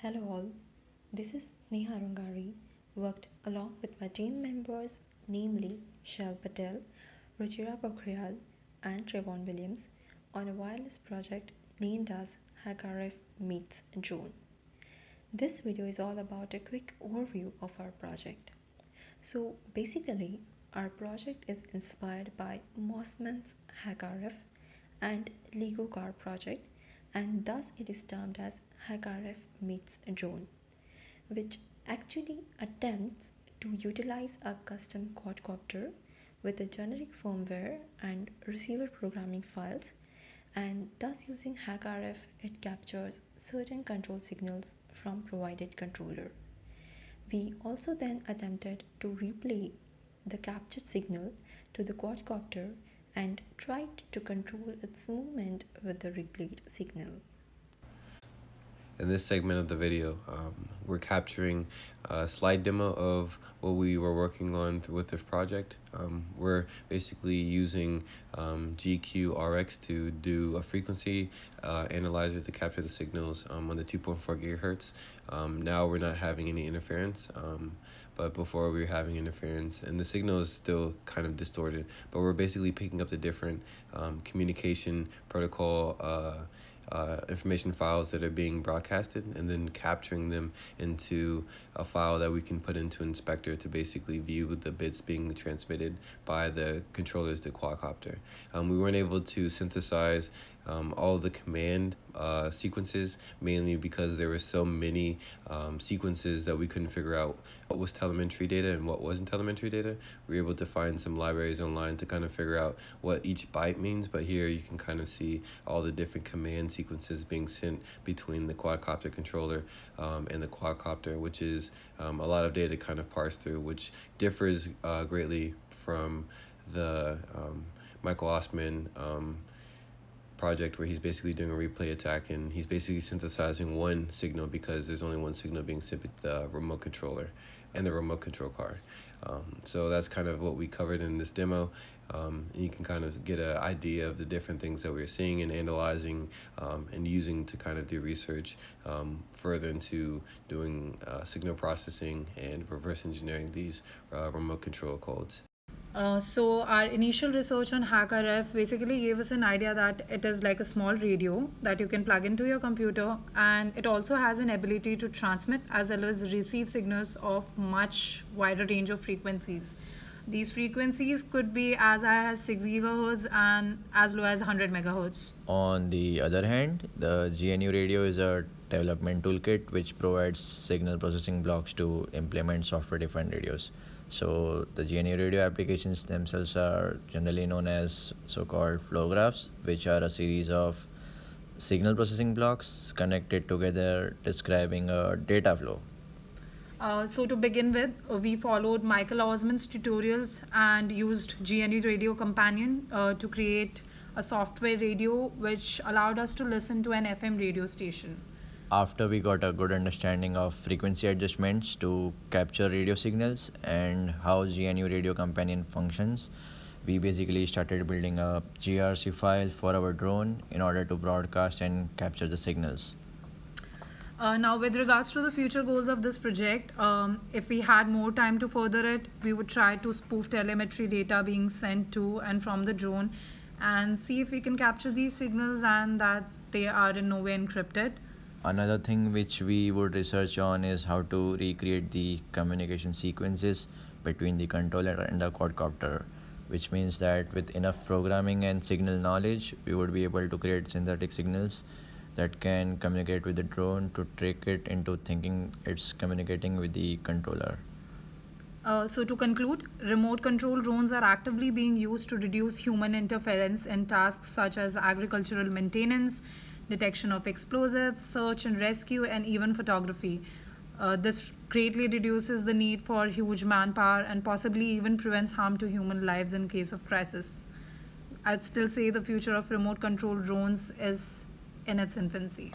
Hello all, this is Neha Rungari, worked along with my team members namely Shal Patel, Ruchira Pokhriyal and Trevon Williams on a wireless project named as HackRF Meets Drone. This video is all about a quick overview of our project. So basically, our project is inspired by Mossman's HackRF and Lego car project, and thus it is termed as HackRF meets drone, which actually attempts to utilize a custom quadcopter with a generic firmware and receiver programming files, and thus using HackRF it captures certain control signals from provided controller. We also then attempted to replay the captured signal to the quadcopter and tried to control its movement with the replayed signal. In this segment of the video, we're capturing a slide demo of what we were working on with this project. We're basically using GQRX to do a frequency analyzer to capture the signals on the 2.4 gigahertz. Now we're not having any interference, but before we were having interference, and the signal is still kind of distorted, but we're basically picking up the different communication protocol information files that are being broadcasted and then capturing them into a file that we can put into Inspector to basically view the bits being transmitted by the controllers to quadcopter. We weren't able to synthesize all the command sequences, mainly because there were so many sequences that we couldn't figure out what was telemetry data and what wasn't telemetry data. We were able to find some libraries online to kind of figure out what each byte means, but here you can kind of see all the different command sequences being sent between the quadcopter controller and the quadcopter, which is a lot of data to kind of parse through, which differs greatly from the Michael Osman project, where he's basically doing a replay attack and he's basically synthesizing one signal because there's only one signal being sent with the remote controller and the remote control car. So that's kind of what we covered in this demo. And you can kind of get an idea of the different things that we're seeing and analyzing and using to kind of do research further into doing signal processing and reverse engineering these remote control codes. So our initial research on HackRF basically gave us an idea that it is like a small radio that you can plug into your computer, and it also has an ability to transmit as well as receive signals of much wider range of frequencies. These frequencies could be as high as 6 gigahertz and as low as 100 megahertz. On the other hand, the GNU radio is a development toolkit which provides signal processing blocks to implement software defined radios. So the GNU radio applications themselves are generally known as so-called flow graphs, which are a series of signal processing blocks connected together describing a data flow. So to begin with, we followed Michael Osman's tutorials and used GNU Radio Companion to create a software radio which allowed us to listen to an FM radio station. After we got a good understanding of frequency adjustments to capture radio signals and how GNU Radio Companion functions, we basically started building a GRC file for our drone in order to broadcast and capture the signals. Now, with regards to the future goals of this project, if we had more time to further it, we would try to spoof telemetry data being sent to and from the drone and see if we can capture these signals and that they are in no way encrypted. Another thing which we would research on is how to recreate the communication sequences between the controller and the quadcopter, which means that with enough programming and signal knowledge, we would be able to create synthetic signals that can communicate with the drone to trick it into thinking it's communicating with the controller. So to conclude, remote control drones are actively being used to reduce human interference in tasks such as agricultural maintenance, detection of explosives, search and rescue, and even photography. This greatly reduces the need for huge manpower and possibly even prevents harm to human lives in case of crisis. I'd still say the future of remote control drones is in its infancy.